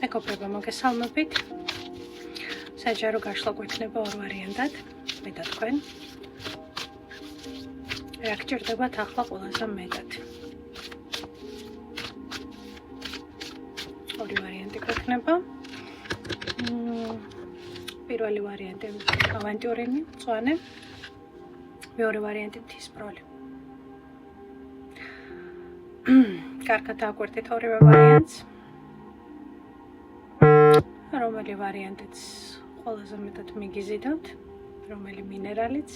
მეგობრებო, მოგესალმებით. საჯარო გაშლა გვექნება ორ ვარიანტად, მე და თქვენ. რა გჭირდებათ ახლა ყველაზე მეტად? ორი ვარიანტი გვექნება. პირველი ვარიანტი ავანტიურინი, მწვანე. მეორე ვარიანტი მთისპროლი. კარგად დააკვირდით ორივე ვარიანტს. რომელი ვარიანტიც ყველაზე მეტად მიგიზიდავთ, რომელი მინერალიც.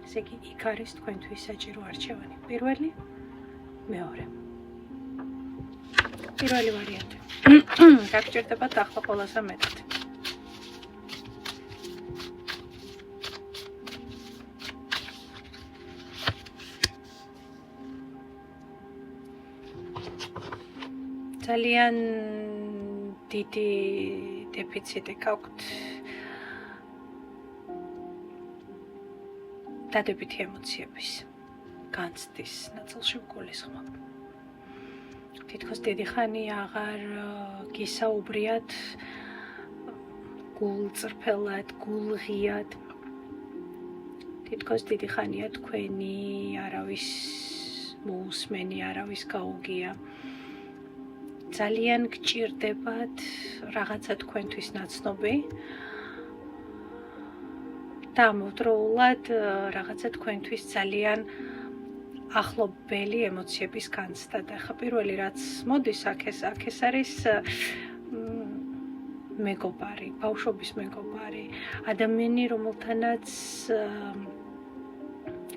ესე იგი, იქ არის თქვენთვის საჭირო არჩევანი. პირველი, მეორე. პირველი ვარიანტი. გაგჭირდებათ ახლა ყველაზე მეტად. ძალიან დიდი დეფიციტი გაქვთ დადებითი ემოციების განცდის ნაწილში გულისხმობ. თითქოს დიდი ხანი აღარ გისაუბრიათ გულწრფელად, გულღიად. თითქოს დიდი ხანია თქვენი არავის მოусმენი, არავის გაუგია. ძალიან გჭირდებათ რაღაცა თქვენთვის ნაცნობი და ამავდროულად რაღაცა თქვენთვის ძალიან ახლობელი ემოციების განცდა. და ხა პირველი რაც მოდის აქ ეს არის მეგობარი, ბავშვობის მეგობარი, ადამიანი, რომელთანაც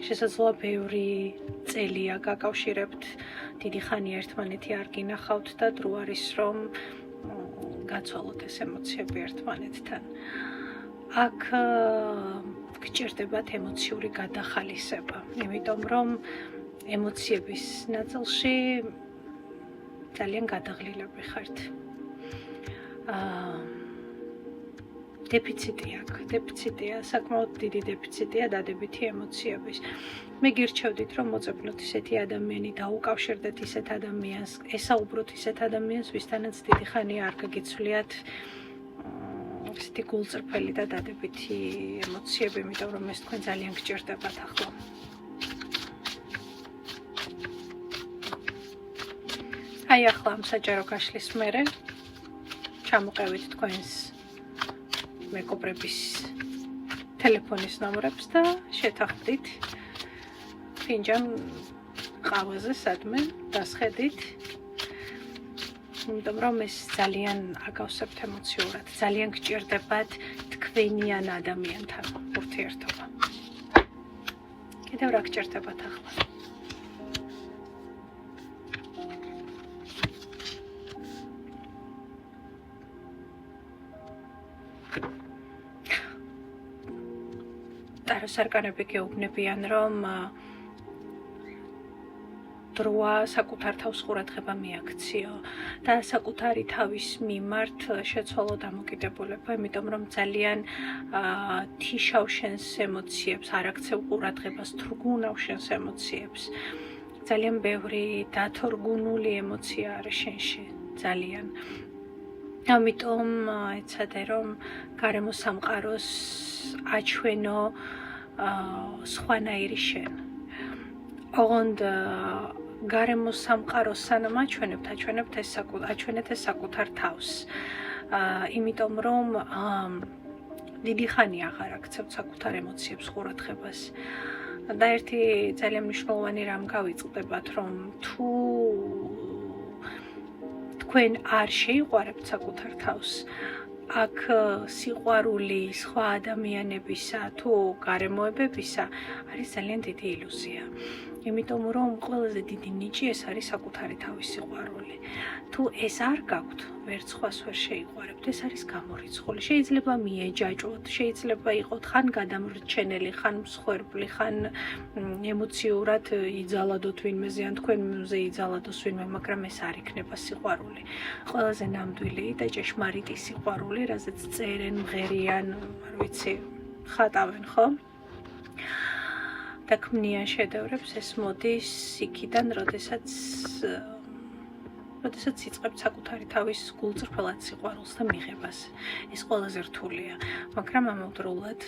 შესაძლოა ბევრი წელია გაკავშირებთ, დიდი ხანია ერთმანეთი არ გინახავთ და დრო არის რომ გაცვალოთ ეს ემოციები ერთმანეთთან. აქ გჭირდებათ ემოციური გადახალისება, იმიტომ რომ ემოციების ნაწილში ძალიან გადაღლილები ხართ. დეფიციტია, საკმაოდ დიდი დეფიციტია დადებითი ემოციების. მე გირჩევდით, რომ მოწებნოთ ისეთი ადამიანი, დაუკავშირდეთ ისეთ ადამიანს, ესაუბროთ ისეთ ადამიანს, ვისთანაც დიდი ხანი არ გაგიცვლიათ ესეთი გულწრფელი და დადებითი ემოციები, იმიტომ რომ ეს თქვენ ძალიან გჭირდებათ ახლა. აი ახლა ამ საჯარო გაშლის მერე ჩამოყევით თქვენს მეგობრების ტელეფონის ნომრებს და შეთანხმდით ფინჯან ყავაზე სადმე დასხედით. იმიტომ რომ ეს ძალიან აგავსებთ ემოციურად, ძალიან გჭირდებათ თქვენიან ადამიანთან ურთიერთობა. კიდევ რა გჭირდებათ ახლა? ტაროს არკანები გეუბნებიან, რომ დროა საკუთარ თავს ყურადღება მიაქციო და საკუთარი თავის მიმართ შეცვალო დამოკიდებულება, იმიტომ რომ ძალიან თიშავ შენს ემოციებს, არ აქცევ ყურადღებას, თრგუნავ შენს ემოციებს. ძალიან ბევრი დათორგუნული ემოცია არის შენში, ძალიან. ამიტომ ეცადე რომ გარემო სამყაროს აჩვენო სხვანაირი შენ. ოღონდ გარემო სამყაროს სანამ აჩვენებთ ეს საკუთარ თავს. იმიტომ რომ დიდი ხანი აღარ აქცევთ საკუთარ ემოციებს, ყურადღებას. და ერთი ძალიან მნიშვნელოვანი რამ გავიწყდებათ, რომ თუ თქვენ არ შეიყვარებთ საკუთარ თავს, აქ სიყვარული სხვა ადამიანებისა თუ გარემოებებისა არის ძალიან დიდი ილუზია. იმიტომ რომ ყველაზე დიდი ნიჭი ეს არის საკუთარი თავის სიყვარული. თუ ეს არ გაქვთ, ვერც სხვას ვერ შეიყვარებთ, ეს არის გამორიცხული. შეიძლება მიეჯაჭვოთ, შეიძლება იყოთ ხან გადამრჩენელი, ხან მსხვერპლი, ხან ემოციურად იძალადოთ ვინმეზე, ან თქვენზე იძალადოს ვინმე, მაგრამ ეს არ იქნება სიყვარული. ყველაზე ნამდვილი და ჭეშმარიტი სიყვარული, რაზეც წერენ, მღერიან, არ ვიცი, ხატავენ, ხო? და და ქმნიან შედევრებს, ეს მოდის იქიდან, როდესაც როდესაც იწყებთ საკუთარი თავის გულწრფელად სიყვარულს და მიღებას. ეს ყველაზე რთულია, მაგრამ ამავდროულად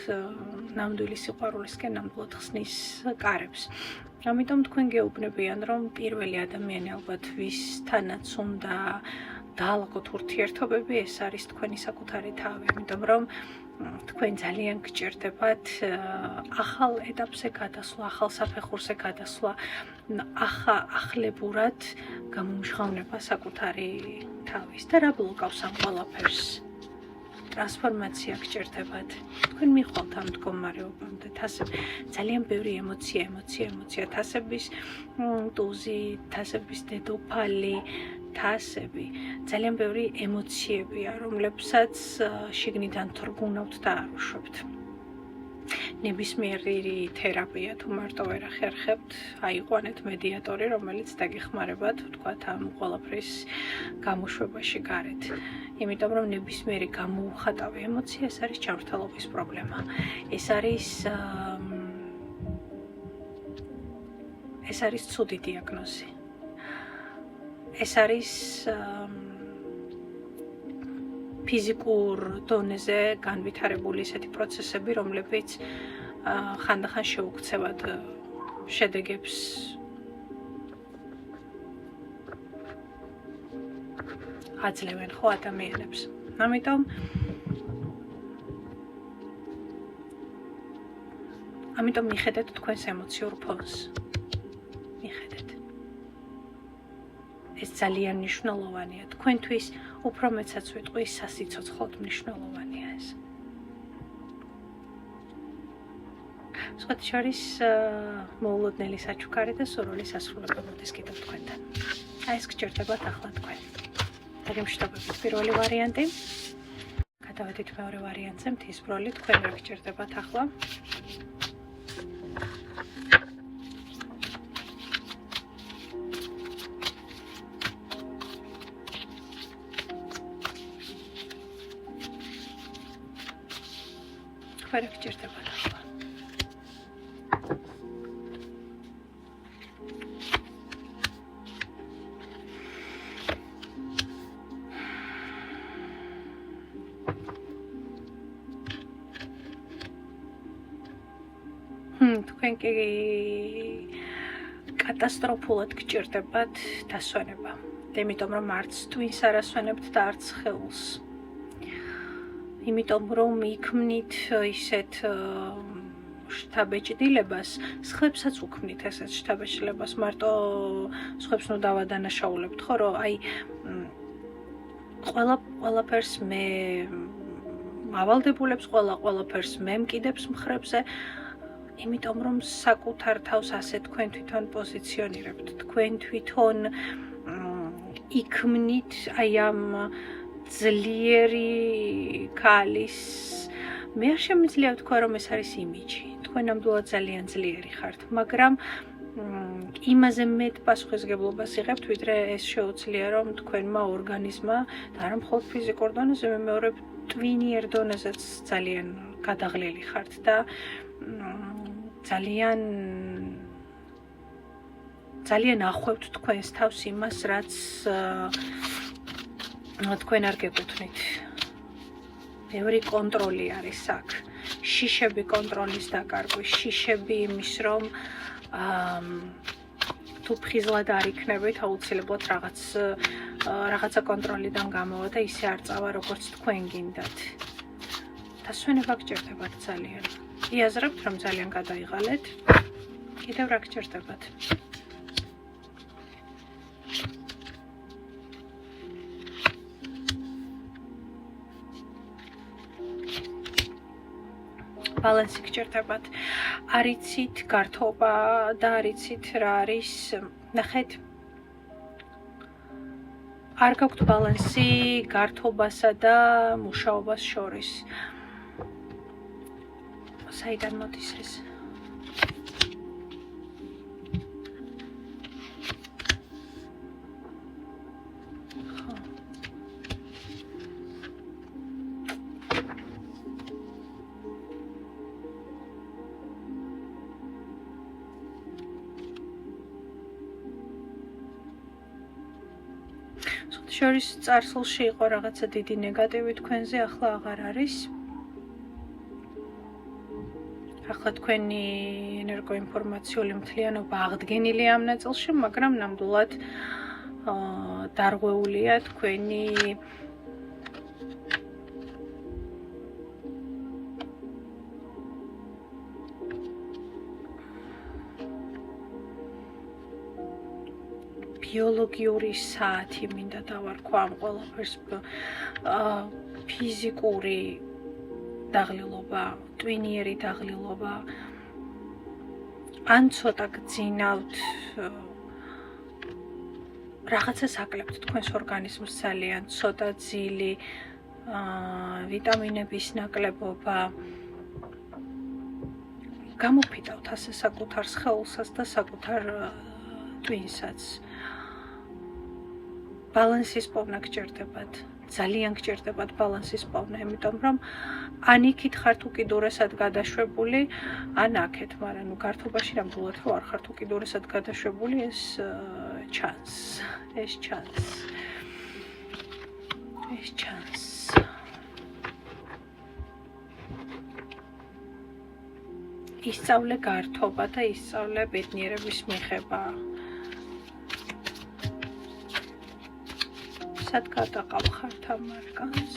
ნამდვილი სიყვარულისკენ ნამდვილად ხსნის კარებს. ამიტომ თქვენ გეუბნებიან, რომ პირველი ადამიანი ალბათ ვისთანაც უნდა დაალაგოთ ურთიერთობები, ეს არის თქვენი საკუთარი თავი, იმიტომ რომ თქვენ ძალიან გჭირდებათ ახალ ეტაპზე გადასვლა, ახალ საფეხურზე გადასვლა, ახლებურად გამომჟღავნება საკუთარი თავის და რა ბლოკავს ამ ყველაფერს? ტრანსფორმაცია გჭირდებათ. თქვენ მიხვალთ ამ მდგომარეობამდე, ძალიან ბევრი ემოცია, თასების ტუზი, თასების დედოფალი, თასები, ძალიან ბევრი ემოციებია, რომლებსაც შიგნიდან თრგუნავთ და არ უშვებთ. ნებისმიერი თერაპია თუ მარტო ვერ ახერხებთ, აიყვანეთ მედიატორი, რომელიც დაგეხმარებათ, ვთქვათ, ამ ყველაფრის გამოშვებაში გარეთ. იმიტომ რომ ნებისმიერი გამოუხატავი ემოცია, ეს არის ჯანმრთელობის პრობლემა. ეს არის ცუდი დიაგნოზი. ეს არის ფიზიკურ დონეზე განვითარებული ესეთი პროცესები, რომლებიც ხანდახან შეუქცევად შედეგებს აძლევენ ხო ადამიანებს. ამიტომ მიხედეთ თქვენს ემოციურ ფონს. მიხედეთ. ეს ძალიან მნიშვნელოვანია. თქვენთვის უფრო მეცაც ვიტყვი, სასიცოცხლოდ მნიშვნელოვანია ეს. სხვათა შორის მოულოდნელი საჩუქარი და სურვილი სასრულება მოდის კიდევ თქვენთან. ეს გჭირდებათ ახლა თქვენ. დაგემშვიდობებით პირველი ვარიანტი. გადავედით მეორე ვარიანტზე, მთის ბროლი, თქვენ რა გჭირდებათ ახლა? თქვენ რა გჭირდებათ ახლა? თქვენ კი კატასტროფულად გჭირდებათ დასვენება. იმიტომ რომ არც twins არ ასვენებთ და არც ხელს. იმიტომ რომ იქმნით ისეთ შთაბეჭდილებას, სხვებსაც უქმნით ესეთ შთაბეჭდილებას, მარტო სხვებს ნუ დავადანაშაულებთ, ხო, რომ აი ყველაფერს მე ავალდებულებს, ყველაფერს მე მკიდებს მხრებზე, იმიტომ რომ საკუთარ თავს ასე თქვენ თვითონ პოზიციონირებთ, თქვენ თვითონ იქმნით აი ამ ძლიერი ქალის, მე არ შემიძლია ვთქვა, რომ ეს არის იმიჯი. თქვენ ნამდვილად ძალიან ძლიერი ხართ, მაგრამ იმაზე მეტ პასუხისგებლობას იღებთ, ვიდრე ეს შეუძლია, რომ თქვენმა ორგანიზმმა და არა მხოლოდ ფიზიკურ დონეზე, მეორე ტვინიერ დონეზეც ძალიან გადაღლილი ხართ და ძალიან ახვევთ თქვენს თავს იმას, რაც თქვენ არ გეკუთვნით. ბევრი კონტროლი არის აქ. შიშები კონტროლის დაკარგვის, შიშები იმის, რომ თუ ფხიზლად არ იქნებით, აუცილებლად რაღაცა კონტროლიდან გამოვა და ისე არ წავა, როგორც თქვენ გინდათ. დასვენება გჭირდებათ ძალიან. იაზრებთ, რომ ძალიან გადაიღალეთ. კიდევ რა გჭირდებათ? ბალანსი გჭირდებათ. არიცით გართობა და არიცით რა არის. ნახეთ. არ გაქვთ ბალანსი გართობასა და მუშაობას შორის. საიდან მოდის ეს? შორის წარსულში იყო რაღაცა დიდი ნეგატივი თქვენზე, ახლა აღარ არის. ახლა თქვენი ენერგოინფორმაციული მთლიანობა აღდგენილია ამ ნაწილში, მაგრამ ნამდვილად დარღვეულია თქვენი ბიოლოგიური საათი მინდა დავარქვა ამ ყველაფერს, ფიზიკური დაღლილობა, ტვინიერი დაღლილობა, ან ცოტა გძინავთ, რაღაცას აკლებთ თქვენს ორგანიზმს ძალიან, ცოტა ძილი, ვიტამინების ნაკლებობა, გამოფიტავთ ასე საკუთარ სხეულსაც და საკუთარ ტვინსაც. ბალანსის პოვნა გჭირდებათ. ძალიან გჭირდებათ ბალანსის პოვნა, იმიტომ რომ ან იქით ხართ უკიდურესად გადაშვებული, ან აქეთ, მაგრამ ნუ გართობაში ნამდვილად რო არ ხართ უკიდურესად გადაშვებული, ეს ჩანს. ისწავლე გართობა და ისწავლე ბედნიერების მიღება. სად გადაყავხართ ამ მარკანს?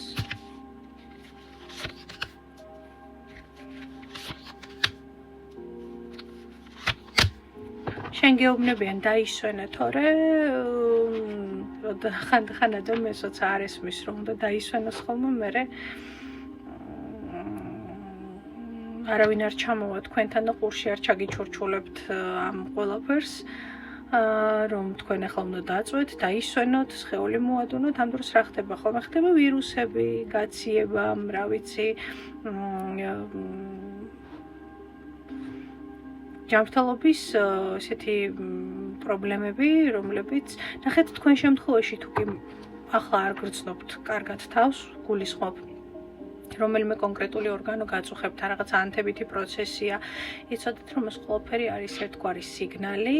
შენ გეუბნებიან დაისვენე, თორე ხანდახან ადამიანს როცა არ ესმის რომ უნდა დაისვენოს ხოლმე, მერე არავინ არ ჩამოვა თქვენთან და ყურში არ ჩაგიჩურჩულებთ ამ ყველაფერს, რომ თქვენ ახლა უნდა დაწვეთ, დაისვენოთ, სხეული მოადუნოთ, ამ დროს რა ხდება? ხოლმე ხდება ვირუსები, გაციება, რა ვიცი, ჯანმრთელობის ესეთი პრობლემები, რომლებიც ნახეთ თქვენ შემთხვევაში თუ კი ახლა არ გრძნობთ კარგად თავს, გულისხმობ რომელიმე კონკრეტული ორგანო გაწუხებთ, რაღაც ანთებითი პროცესია, იცოდეთ რომ ეს ყველაფერი არის ერთგვარი სიგნალი,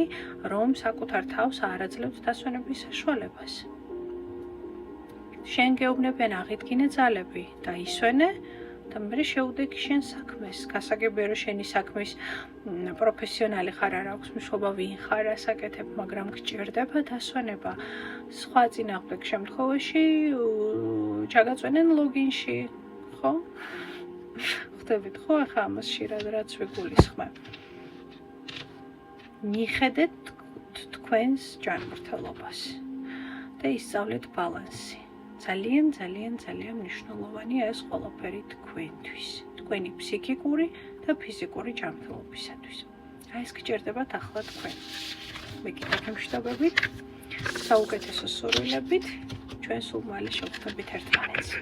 რომ საკუთარ თავს არ აძლევთ დასვენების საშუალებას. შენ გეუბნებიან აღიდგინე ძალები, დაისვენე და მერე შეუდექი შენ საქმეს. გასაგებია რომ შენი საქმის პროფესიონალი ხარ, არ აქვს მნიშვნელობა ვინ ხარ, ასაკეთებ, მაგრამ გჭირდება დასვენება. სხვა წინააღმდეგ შემთხვევაში ჩაგაწვენენ ლოგინში. ხო? ხვდებით ხო ახლა ამასში რაც ვიგულისხმებ. მიხედეთ თქვენს ჯანმრთელობას და ისწავლეთ ბალანსი. ძალიან მნიშვნელოვანია ეს ყველაფერი თქვენთვის, თქვენი ფსიქიკური და ფიზიკური ჯანმრთელობისათვის. აი ეს გჭირდებათ ახლა თქვენ. მეკითხეთ მშვიდობებით, საუკეთესო სურვილებით, ჩვენ სულ მალე შევხვდებით ერთმანეთს.